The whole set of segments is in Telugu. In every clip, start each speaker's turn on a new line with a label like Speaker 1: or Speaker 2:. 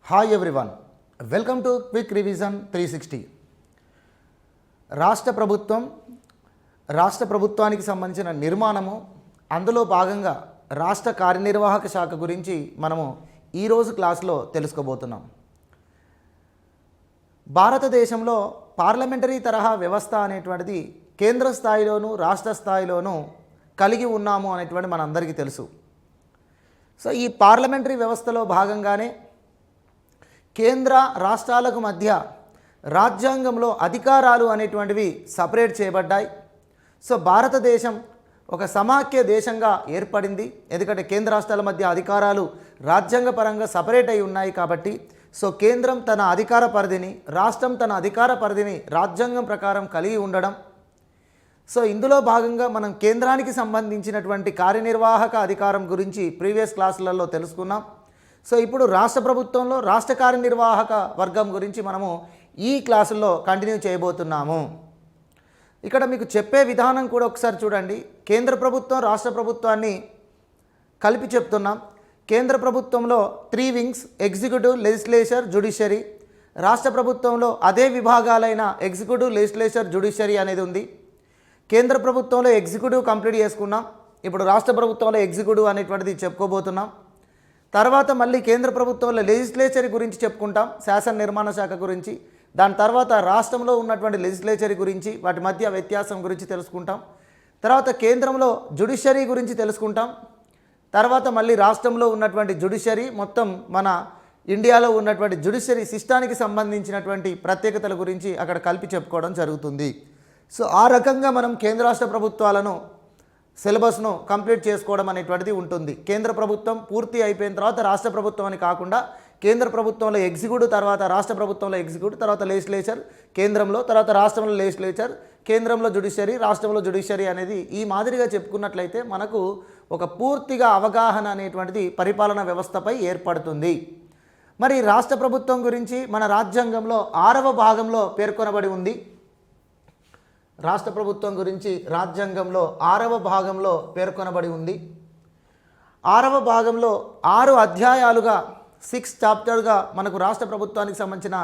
Speaker 1: Hi everyone, welcome to quick revision 360. రాష్ట్ర ప్రభుత్వానికి సంబంధించిన నిర్మాణము, అందులో భాగంగా రాష్ట్ర కార్యనిర్వాహక శాఖ గురించి మనము ఈరోజు క్లాస్లో తెలుసుకోబోతున్నాం. భారతదేశంలో పార్లమెంటరీ తరహా వ్యవస్థ అనేటువంటిది కేంద్ర స్థాయిలోనూ రాష్ట్ర స్థాయిలోనూ కలిగి ఉన్నాము అనేటువంటి మనందరికీ తెలుసు. సో ఈ పార్లమెంటరీ వ్యవస్థలో భాగంగానే కేంద్ర రాష్ట్రాలకు మధ్య రాజ్యాంగంలో అధికారాలు అనేటువంటివి సపరేట్ చేయబడ్డాయి. సో భారతదేశం ఒక సమాఖ్య దేశంగా ఏర్పడింది, ఎందుకంటే కేంద్ర రాష్ట్రాల మధ్య అధికారాలు రాజ్యాంగపరంగా సపరేట్ అయి ఉన్నాయి కాబట్టి. సో కేంద్రం తన అధికార పరిధిని, రాష్ట్రం తన అధికార పరిధిని రాజ్యాంగం ప్రకారం కలిగి ఉండడం. సో ఇందులో భాగంగా మనం కేంద్రానికి సంబంధించినటువంటి కార్యనిర్వాహక అధికారం గురించి ప్రీవియస్ క్లాసులలో తెలుసుకున్నాం. సో ఇప్పుడు రాష్ట్ర ప్రభుత్వంలో రాష్ట్ర కార్యనిర్వాహక వర్గం గురించి మనము ఈ క్లాసుల్లో కంటిన్యూ చేయబోతున్నాము. ఇక్కడ మీకు చెప్పే విధానం కూడా ఒకసారి చూడండి. కేంద్ర ప్రభుత్వం రాష్ట్ర ప్రభుత్వాన్ని కలిపి చెప్తున్నాం. కేంద్ర ప్రభుత్వంలో 3 వింగ్స్: ఎగ్జిక్యూటివ్, లెజిస్లేచర్, జ్యుడిషియరీ. రాష్ట్ర ప్రభుత్వంలో అదే విభాగాలైన ఎగ్జిక్యూటివ్, లెజిస్లేచర్, జ్యుడిషియరీ అనేది ఉంది. కేంద్ర ప్రభుత్వంలో ఎగ్జిక్యూటివ్ కంప్లీట్ చేసుకున్నాం. ఇప్పుడు రాష్ట్ర ప్రభుత్వంలో ఎగ్జిక్యూటివ్ అనేటువంటిది చెప్పుకోబోతున్నాం. తర్వాత మళ్ళీ కేంద్ర ప్రభుత్వంలో లెజిస్లేచర్ గురించి చెప్పుకుంటాం, శాసన నిర్మాణ శాఖ గురించి. దాని తర్వాత రాష్ట్రంలో ఉన్నటువంటి లెజిస్లేచర్ గురించి, వాటి మధ్య వ్యత్యాసం గురించి తెలుసుకుంటాం. తర్వాత కేంద్రంలో జ్యుడిషియరీ గురించి తెలుసుకుంటాం. తర్వాత మళ్ళీ రాష్ట్రంలో ఉన్నటువంటి జ్యుడిషియరీ, మొత్తం మన ఇండియాలో ఉన్నటువంటి జ్యుడిషియరీ సిస్టానికి సంబంధించినటువంటి ప్రత్యేకతల గురించి అక్కడ కలిపి చెప్పుకోవడం జరుగుతుంది. సో ఆ రకంగా మనం కేంద్ర రాష్ట్ర ప్రభుత్వాలను సిలబస్ను కంప్లీట్ చేసుకోవడం అనేటువంటిది ఉంటుంది. కేంద్ర ప్రభుత్వం పూర్తి అయిపోయిన తర్వాత రాష్ట్ర ప్రభుత్వం అని కాకుండా కేంద్ర ప్రభుత్వంలో ఎగ్జిక్యూటివ్, తర్వాత రాష్ట్ర ప్రభుత్వంలో ఎగ్జిక్యూటివ్, తర్వాత లెజిస్లేచర్ కేంద్రంలో, తర్వాత రాష్ట్రంలో లెజిస్లేచర్, కేంద్రంలో జ్యుడిషియరీ, రాష్ట్రంలో జ్యుడిషియరీ అనేది ఈ మాదిరిగా చెప్పుకున్నట్లయితే మనకు ఒక పూర్తిగా అవగాహన అనేటువంటిది పరిపాలనా వ్యవస్థపై ఏర్పడుతుంది. మరి రాష్ట్ర ప్రభుత్వం గురించి మన రాజ్యాంగంలో 6వ భాగంలో పేర్కొనబడి ఉంది. రాష్ట్ర ప్రభుత్వం గురించి రాజ్యాంగంలో 6వ భాగంలో పేర్కొనబడి ఉంది. 6వ భాగంలో 6 అధ్యాయాలుగా 6 చాప్టర్గా మనకు రాష్ట్ర ప్రభుత్వానికి సంబంధించిన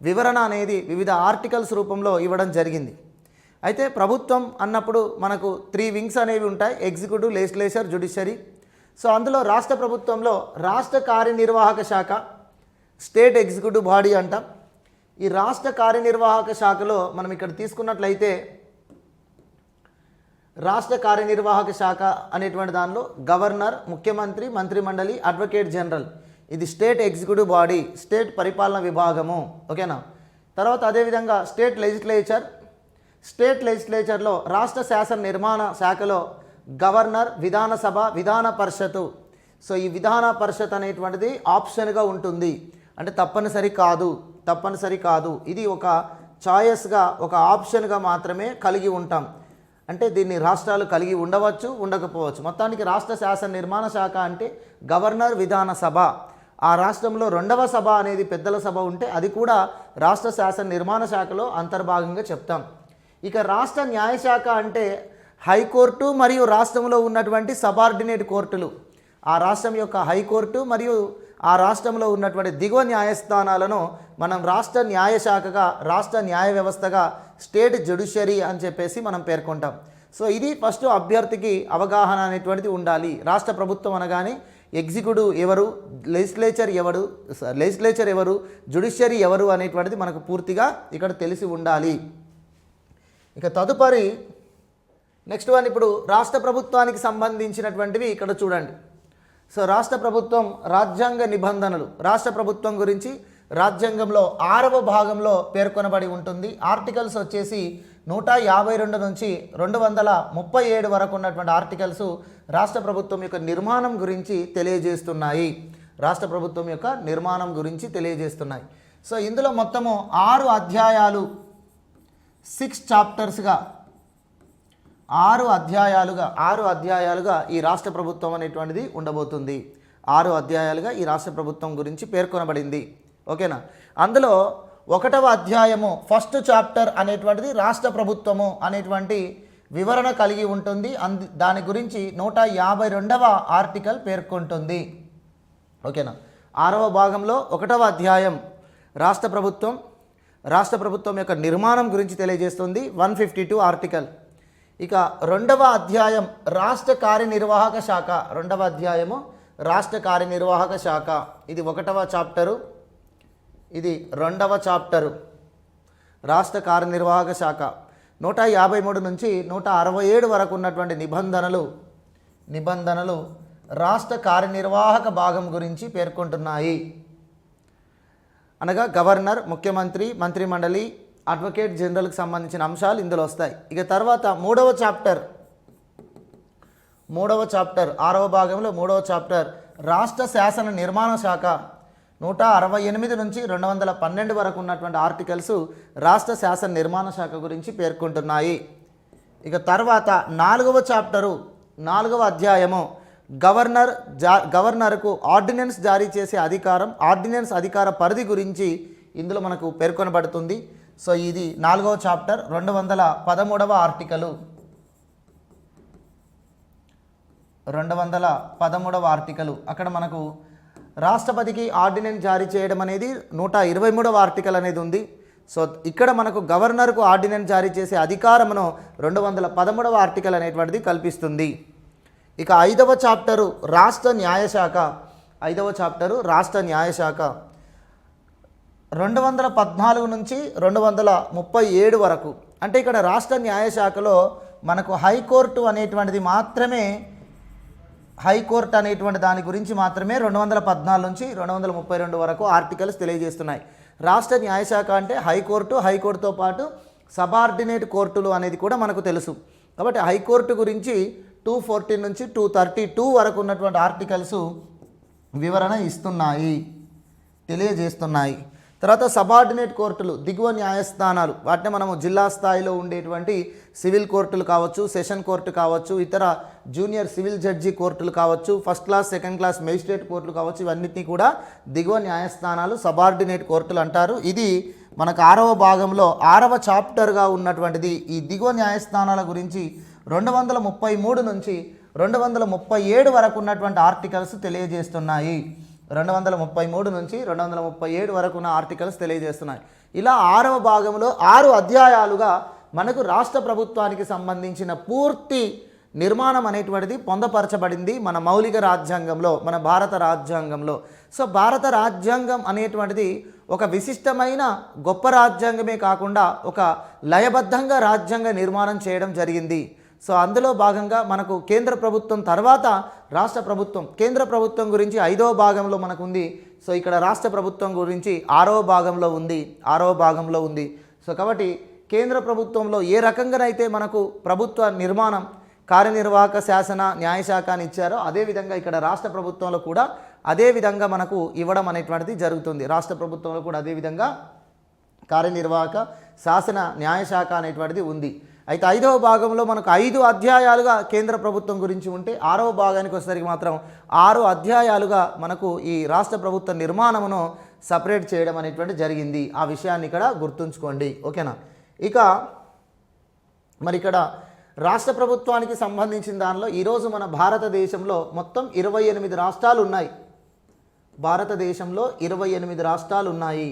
Speaker 1: వివరణ అనేది వివిధ ఆర్టికల్స్ రూపంలో ఇవ్వడం జరిగింది. అయితే ప్రభుత్వం అన్నప్పుడు మనకు 3 వింగ్స్ అనేవి ఉంటాయి: ఎగ్జిక్యూటివ్, లెజిస్లేచర్, జ్యుడిషియరీ. సో అందులో రాష్ట్ర ప్రభుత్వంలో రాష్ట్ర కార్యనిర్వాహక శాఖ, స్టేట్ ఎగ్జిక్యూటివ్ బాడీ అంటాం. ఈ రాష్ట్ర కార్యనిర్వాహక శాఖలో మనం ఇక్కడ తీసుకున్నట్లయితే రాష్ట్ర కార్యనిర్వాహక శాఖ అనేటువంటి దానిలో గవర్నర్, ముఖ్యమంత్రి, మంత్రిమండలి, అడ్వకేట్ జనరల్, ఇది స్టేట్ ఎగ్జిక్యూటివ్ బాడీ, స్టేట్ పరిపాలన విభాగము. ఓకేనా. తర్వాత అదేవిధంగా స్టేట్ లెజిస్లేచర్లో రాష్ట్ర శాసన నిర్మాణ శాఖలో గవర్నర్, విధానసభ, విధాన పరిషత్తు. సో ఈ విధాన పరిషత్ అనేటువంటిది ఆప్షన్గా ఉంటుంది, అంటే తప్పనిసరి కాదు. ఇది ఒక చాయిస్గా, ఒక ఆప్షన్గా మాత్రమే కలిగి ఉంటాం. అంటే దీన్ని రాష్ట్రాలు కలిగి ఉండవచ్చు, ఉండకపోవచ్చు. మొత్తానికి రాష్ట్ర శాసన నిర్మాణ శాఖ అంటే గవర్నర్, విధానసభ. ఆ రాష్ట్రంలో 2వ సభ అనేది పెద్దల సభ ఉంటే అది కూడా రాష్ట్ర శాసన నిర్మాణ శాఖలో అంతర్భాగంగా చెప్తాం. ఇక రాష్ట్ర న్యాయశాఖ అంటే హైకోర్టు మరియు రాష్ట్రంలో ఉన్నటువంటి సబార్డినేట్ కోర్టులు. ఆ రాష్ట్రం యొక్క హైకోర్టు మరియు ఆ రాష్ట్రంలో ఉన్నటువంటి దిగువ న్యాయస్థానాలను మనం రాష్ట్ర న్యాయశాఖగా, రాష్ట్ర న్యాయ వ్యవస్థగా, స్టేట్ జ్యుడిషియరీ అని చెప్పేసి మనం పేర్కొంటాం. సో ఇది ఫస్ట్ అభ్యర్థికి అవగాహన అనేటువంటిది ఉండాలి. రాష్ట్ర ప్రభుత్వం అనగానే ఎగ్జిక్యూటివ్ ఎవరు, లెజిస్లేచర్ ఎవరు, జ్యుడిషియరీ ఎవరు అనేటువంటిది మనకు పూర్తిగా ఇక్కడ తెలిసి ఉండాలి. ఇక తదుపరి నెక్స్ట్ వన్, ఇప్పుడు రాష్ట్ర ప్రభుత్వానికి సంబంధించినటువంటివి ఇక్కడ చూడండి. సో రాష్ట్ర ప్రభుత్వం రాజ్యాంగ నిబంధనలు, రాష్ట్ర ప్రభుత్వం గురించి రాజ్యాంగంలో 6వ భాగంలో పేర్కొనబడి ఉంటుంది. ఆర్టికల్స్ వచ్చేసి 152 నుంచి 237 వరకు ఉన్నటువంటి ఆర్టికల్స్ రాష్ట్ర ప్రభుత్వం యొక్క నిర్మాణం గురించి తెలియజేస్తున్నాయి. సో ఇందులో మొత్తము 6 అధ్యాయాలు, 6 చాప్టర్స్గా, 6 అధ్యాయాలుగా ఈ రాష్ట్ర ప్రభుత్వం అనేటువంటిది ఉండబోతుంది. 6 అధ్యాయాలుగా ఈ రాష్ట్ర ప్రభుత్వం గురించి పేర్కొనబడింది. ఓకేనా. అందులో 1వ అధ్యాయము, ఫస్ట్ చాప్టర్ అనేటువంటిది రాష్ట్ర ప్రభుత్వము అనేటువంటి వివరణ కలిగి ఉంటుంది. దాని గురించి 152వ ఆర్టికల్ పేర్కొంటుంది. ఓకేనా. 6వ భాగంలో 1వ అధ్యాయం రాష్ట్ర ప్రభుత్వం యొక్క నిర్మాణం గురించి తెలియజేస్తుంది 152 ఆర్టికల్. ఇక 2వ అధ్యాయం రాష్ట్ర కార్యనిర్వాహక శాఖ. 2వ అధ్యాయము రాష్ట్ర కార్యనిర్వాహక శాఖ. ఇది 1వ చాప్టరు, ఇది 2వ చాప్టరు. రాష్ట్ర కార్యనిర్వాహక శాఖ 153 నుంచి 167 వరకు ఉన్నటువంటి నిబంధనలు రాష్ట్ర కార్యనిర్వాహక భాగం గురించి పేర్కొంటున్నాయి. అనగా గవర్నర్, ముఖ్యమంత్రి, మంత్రిమండలి, అడ్వకేట్ జనరల్కి సంబంధించిన అంశాలు ఇందులో వస్తాయి. ఇక తర్వాత 3వ చాప్టర్ 6వ భాగంలో 3వ చాప్టర్ రాష్ట్ర శాసన నిర్మాణ శాఖ. 168 నుంచి 212 వరకు ఉన్నటువంటి ఆర్టికల్స్ రాష్ట్ర శాసన నిర్మాణ శాఖ గురించి పేర్కొంటున్నాయి. ఇక తర్వాత 4వ చాప్టరు 4వ అధ్యాయము గవర్నర్కు ఆర్డినెన్స్ జారీ చేసే ఆర్డినెన్స్ అధికార పరిధి గురించి ఇందులో మనకు పేర్కొనబడుతుంది. సో ఇది 4వ చాప్టర్ 213వ ఆర్టికలు. 213వ ఆర్టికలు అక్కడ మనకు రాష్ట్రపతికి ఆర్డినెన్స్ జారీ చేయడం అనేది 123వ ఆర్టికల్ అనేది ఉంది. సో ఇక్కడ మనకు గవర్నర్కు ఆర్డినెన్స్ జారీ చేసే అధికారమును 213వ ఆర్టికల్ అనేటువంటిది కల్పిస్తుంది. ఇక 5వ చాప్టరు రాష్ట్ర న్యాయశాఖ. 5వ చాప్టరు రాష్ట్ర న్యాయశాఖ 214 నుంచి 237 వరకు. అంటే ఇక్కడ రాష్ట్ర న్యాయశాఖలో మనకు హైకోర్టు అనేటువంటిది మాత్రమే, హైకోర్టు అనేటువంటి దాని గురించి మాత్రమే 214 నుంచి 232 వరకు ఆర్టికల్స్ తెలియజేస్తున్నాయి. రాష్ట్ర న్యాయశాఖ అంటే హైకోర్టుతో పాటు సబార్డినేట్ కోర్టులు అనేది కూడా మనకు తెలుసు. కాబట్టి హైకోర్టు గురించి 214 నుంచి 232 వరకు ఉన్నటువంటి ఆర్టికల్స్ వివరణ ఇస్తున్నాయి, తెలియజేస్తున్నాయి. తర్వాత సబార్డినేట్ కోర్టులు, దిగువ న్యాయస్థానాలు, వాటిని మనము జిల్లా స్థాయిలో ఉండేటువంటి సివిల్ కోర్టులు కావచ్చు, సెషన్ కోర్టు కావచ్చు, ఇతర జూనియర్ సివిల్ జడ్జి కోర్టులు కావచ్చు, first class second class magistrate కోర్టులు కావచ్చు, ఇవన్నిటినీ కూడా దిగువ న్యాయస్థానాలు, సబార్డినేట్ కోర్టులు అంటారు. ఇది మనకు 6వ భాగంలో 6వ చాప్టర్గా ఉన్నటువంటిది. ఈ దిగువ న్యాయస్థానాల గురించి 233 నుంచి 237 వరకు ఉన్నటువంటి ఆర్టికల్స్ తెలియజేస్తున్నాయి. 233 నుంచి 237 వరకు ఉన్న ఆర్టికల్స్ తెలియజేస్తున్నాయి. ఇలా 6వ భాగంలో 6 అధ్యాయాలుగా మనకు రాష్ట్ర ప్రభుత్వానికి సంబంధించిన పూర్తి నిర్మాణం అనేటువంటిది పొందపరచబడింది మన మౌలిక రాజ్యాంగంలో, మన భారత రాజ్యాంగంలో. సో భారత రాజ్యాంగం అనేటువంటిది ఒక విశిష్టమైన గొప్ప రాజ్యాంగమే కాకుండా ఒక లయబద్ధంగా రాజ్యాంగ నిర్మాణం చేయడం జరిగింది. సో అందులో భాగంగా మనకు కేంద్ర ప్రభుత్వం తర్వాత రాష్ట్ర ప్రభుత్వం, కేంద్ర ప్రభుత్వం గురించి 5వ భాగంలో మనకు ఉంది. సో ఇక్కడ రాష్ట్ర ప్రభుత్వం గురించి 6వ భాగంలో ఉంది. సో కాబట్టి కేంద్ర ప్రభుత్వంలో ఏ రకంగానైతే మనకు ప్రభుత్వ నిర్మాణం, కార్యనిర్వాహక శాసన న్యాయశాఖ అని ఇచ్చారో అదేవిధంగా ఇక్కడ రాష్ట్ర ప్రభుత్వంలో కూడా అదే విధంగా మనకు ఇవ్వడం అనేటువంటిది జరుగుతుంది. రాష్ట్ర ప్రభుత్వంలో కూడా అదేవిధంగా కార్యనిర్వాహక శాసన న్యాయశాఖ అనేటువంటిది ఉంది. అయితే 5వ భాగంలో మనకు 5 అధ్యాయాలుగా కేంద్ర ప్రభుత్వం గురించి ఉంటే 6వ భాగానికి వచ్చేసరికి మాత్రం 6 అధ్యాయాలుగా మనకు ఈ రాష్ట్ర ప్రభుత్వ నిర్మాణమును సపరేట్ చేయడం అనేటువంటి జరిగింది. ఆ విషయాన్ని ఇక్కడ గుర్తుంచుకోండి, ఓకేనా. ఇక మరి ఇక్కడ రాష్ట్ర ప్రభుత్వానికి సంబంధించిన దానిలో ఈరోజు మన భారతదేశంలో మొత్తం 28 రాష్ట్రాలు ఉన్నాయి. భారతదేశంలో 28 రాష్ట్రాలు ఉన్నాయి.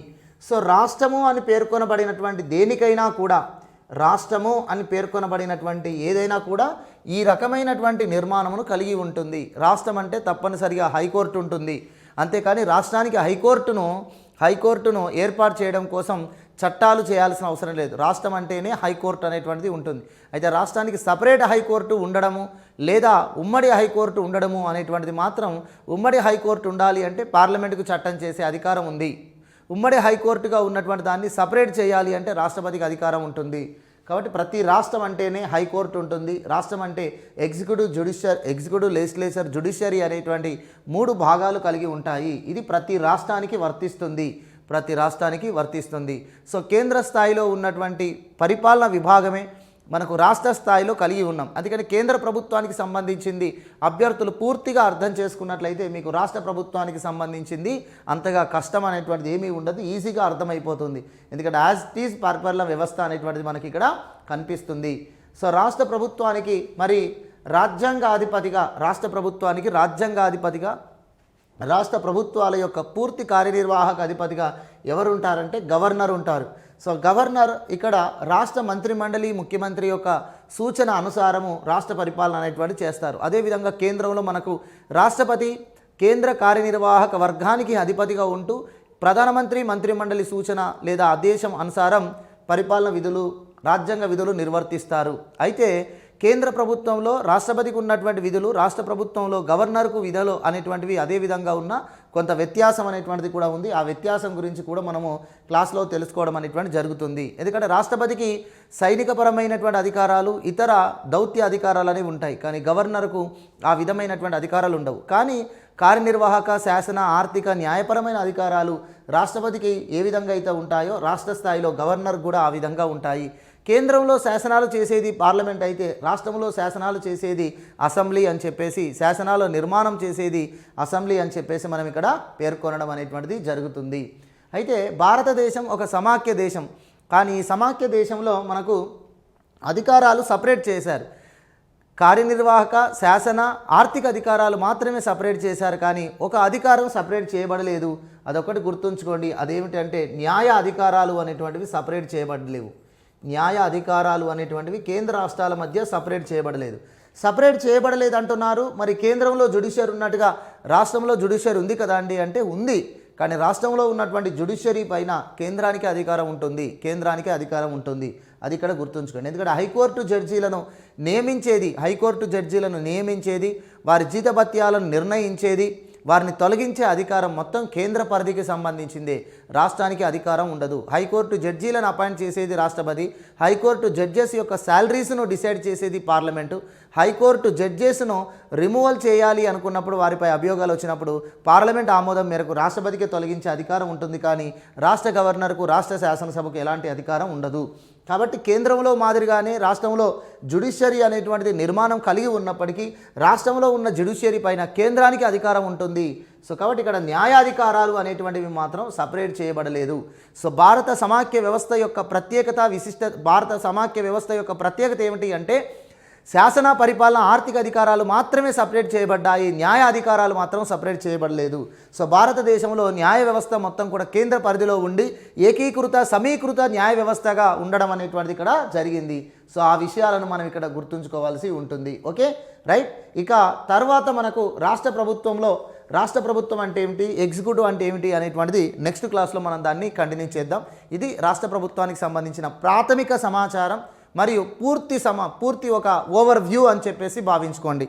Speaker 1: సో రాష్ట్రము అని పేర్కొనబడినటువంటి దేనికైనా కూడా, రాష్ట్రము అని పేర్కొనబడినటువంటి ఏదైనా కూడా ఈ రకమైనటువంటి నిర్మాణమును కలిగి ఉంటుంది. రాష్ట్రం అంటే తప్పనిసరిగా హైకోర్టు ఉంటుంది. అంతేకాని రాష్ట్రానికి హైకోర్టును ఏర్పాటు చేయడం కోసం చట్టాలు చేయాల్సిన అవసరం లేదు. రాష్ట్రం అంటేనే హైకోర్టు అనేటువంటిది ఉంటుంది. అయితే రాష్ట్రానికి సపరేట్ హైకోర్టు ఉండడము లేదా ఉమ్మడి హైకోర్టు ఉండడము అనేటువంటిది మాత్రం, ఉమ్మడి హైకోర్టు ఉండాలి అంటే పార్లమెంటుకు చట్టం చేసే అధికారం ఉంది. ఉమ్మడి హైకోర్టుగా ఉన్నటువంటి దాన్ని సపరేట్ చేయాలి అంటే రాష్ట్రపతికి అధికారం ఉంటుంది. కాబట్టి ప్రతి రాష్ట్రం అంటేనే హైకోర్టు ఉంటుంది. రాష్ట్రం అంటే ఎగ్జిక్యూటివ్, లెజిస్లేచర్, జ్యుడిషియరీ అనేటువంటి 3 భాగాలు కలిగి ఉంటాయి. ఇది ప్రతి రాష్ట్రానికి వర్తిస్తుంది. సో కేంద్ర స్థాయిలో ఉన్నటువంటి పరిపాలన విభాగమే మనకు రాష్ట్ర స్థాయిలో కలిగి ఉన్నాం. అందుకని కేంద్ర ప్రభుత్వానికి సంబంధించింది అభ్యర్థులు పూర్తిగా అర్థం చేసుకున్నట్లయితే మీకు రాష్ట్ర ప్రభుత్వానికి సంబంధించింది అంతగా కష్టం అనేటువంటిది ఏమీ ఉండదు, ఈజీగా అర్థమైపోతుంది. ఎందుకంటే యాజ్ ఇట్ ఈజ్ పరిపాలన వ్యవస్థ అనేటువంటిది మనకి ఇక్కడ కనిపిస్తుంది. సో రాష్ట్ర ప్రభుత్వానికి మరి రాష్ట్ర ప్రభుత్వానికి రాజ్యాంగాధిపతిగా రాష్ట్ర ప్రభుత్వాల యొక్క పూర్తి కార్యనిర్వాహక అధిపతిగా ఎవరు ఉంటారంటే గవర్నర్ ఉంటారు. సో గవర్నర్ ఇక్కడ రాష్ట్ర మంత్రిమండలి ముఖ్యమంత్రి యొక్క సూచన అనుసారము రాష్ట్ర పరిపాలన అనేటువంటి చేస్తారు. అదేవిధంగా కేంద్రంలో మనకు రాష్ట్రపతి కేంద్ర కార్యనిర్వాహక వర్గానికి అధిపతిగా ఉంటూ ప్రధానమంత్రి మంత్రిమండలి సూచన లేదా ఆదేశం అనుసారం పరిపాలన విధులు రాజ్యాంగ విధులు నిర్వర్తిస్తారు. అయితే కేంద్ర ప్రభుత్వంలో రాష్ట్రపతికి ఉన్నటువంటి విధులు రాష్ట్ర ప్రభుత్వంలో గవర్నర్కు విధులు అనేటువంటివి అదే విధంగా ఉన్న కొంత వ్యత్యాసం అనేటువంటిది కూడా ఉంది. ఆ వ్యత్యాసం గురించి కూడా మనము క్లాస్లో తెలుసుకోవడం అనేటువంటి జరుగుతుంది. ఎందుకంటే రాష్ట్రపతికి సైనికపరమైనటువంటి అధికారాలు ఇతర దౌత్య అధికారాలు అనేవి ఉంటాయి, కానీ గవర్నర్కు ఆ విధమైనటువంటి అధికారాలు ఉండవు. కానీ కార్యనిర్వాహక శాసన ఆర్థిక న్యాయపరమైన అధికారాలు రాష్ట్రపతికి ఏ విధంగా అయితే ఉంటాయో రాష్ట్ర స్థాయిలో గవర్నర్ కూడా ఆ విధంగా ఉంటాయి. కేంద్రంలో శాసనాలు చేసేది పార్లమెంట్ అయితే రాష్ట్రంలో శాసనాలు చేసేది అసెంబ్లీ అని చెప్పేసి, శాసనాల నిర్మాణం చేసేది అసెంబ్లీ అని చెప్పేసి మనం ఇక్కడ పేర్కొనడం అనేటువంటిది జరుగుతుంది. అయితే భారతదేశం ఒక సమాఖ్య దేశం, కానీ ఈ సమాఖ్య దేశంలో మనకు అధికారాలు సపరేట్ చేశారు. కార్యనిర్వాహక శాసన ఆర్థిక అధికారాలు మాత్రమే సపరేట్ చేశారు, కానీ ఒక అధికారం సపరేట్ చేయబడలేదు. అదొకటి గుర్తుంచుకోండి. అదేమిటంటే న్యాయ అధికారాలు అనేటువంటివి సపరేట్ చేయబడలేవు. న్యాయ అధికారాలు అనేటువంటివి కేంద్ర రాష్ట్రాల మధ్య సపరేట్ చేయబడలేదు. సపరేట్ చేయబడలేదు అంటున్నారు. మరి కేంద్రంలో జ్యుడిషియరీ ఉన్నట్టుగా రాష్ట్రంలో జ్యుడిషియరీ ఉంది కదా అండి అంటే ఉంది, కానీ రాష్ట్రంలో ఉన్నటువంటి జ్యుడిషియరీ పైన కేంద్రానికి అధికారం ఉంటుంది, కేంద్రానికి అధికారం ఉంటుంది. అది ఇక్కడ గుర్తుంచుకోండి. ఎందుకంటే హైకోర్టు జడ్జీలను నియమించేది, వారి జీతభత్యాలను నిర్ణయించేది, వారిని తొలగించే అధికారం మొత్తం కేంద్ర పరిధికి సంబంధించిందే, రాష్ట్రానికి అధికారం ఉండదు. హైకోర్టు జడ్జీలను అపాయింట్ చేసేది రాష్ట్రపతి, హైకోర్టు జడ్జెస్ యొక్క శాలరీస్ను డిసైడ్ చేసేది పార్లమెంటు, హైకోర్టు జడ్జెస్ను రిమూవల్ చేయాలి అనుకున్నప్పుడు వారిపై అభియోగాలు వచ్చినప్పుడు పార్లమెంట్ ఆమోదం మేరకు రాష్ట్రపతికి తొలగించే అధికారం ఉంటుంది, కానీ రాష్ట్ర గవర్నర్కు రాష్ట్ర శాసనసభకు ఎలాంటి అధికారం ఉండదు. కాబట్టి కేంద్రంలో మాదిరిగానే రాష్ట్రంలో జ్యుడిషియరీ అనేటువంటిది నిర్మాణం కలిగి ఉన్నప్పటికీ రాష్ట్రంలో ఉన్న జ్యుడిషియరీ పైన కేంద్రానికి అధికారం ఉంటుంది. సో కాబట్టి ఇక్కడ న్యాయాధికారాలు అనేటువంటివి మాత్రం సపరేట్ చేయబడలేదు. సో భారత సమాఖ్య వ్యవస్థ యొక్క ప్రత్యేకత ఏమిటి అంటే శాసన పరిపాలన ఆర్థిక అధికారాలు మాత్రమే సపరేట్ చేయబడ్డాయి, న్యాయ అధికారాలు మాత్రం సపరేట్ చేయబడలేదు. సో భారతదేశంలో న్యాయ వ్యవస్థ మొత్తం కూడా కేంద్ర పరిధిలో ఉండి సమీకృత న్యాయ వ్యవస్థగా ఉండడం అనేటువంటిది ఇక్కడ జరిగింది. సో ఆ విషయాలను మనం ఇక్కడ గుర్తుంచుకోవాల్సి ఉంటుంది. Okay right. ఇక తర్వాత మనకు రాష్ట్ర ప్రభుత్వం అంటే ఏమిటి, ఎగ్జిక్యూటివ్ అంటే ఏమిటి అనేటువంటిది నెక్స్ట్ క్లాస్లో మనం దాన్ని కంటిన్యూ చేద్దాం. ఇది రాష్ట్ర ప్రభుత్వానికి సంబంధించిన ప్రాథమిక సమాచారం మరియు పూర్తి ఒక ఓవర్ వ్యూ అని చెప్పేసి భావించుకోండి.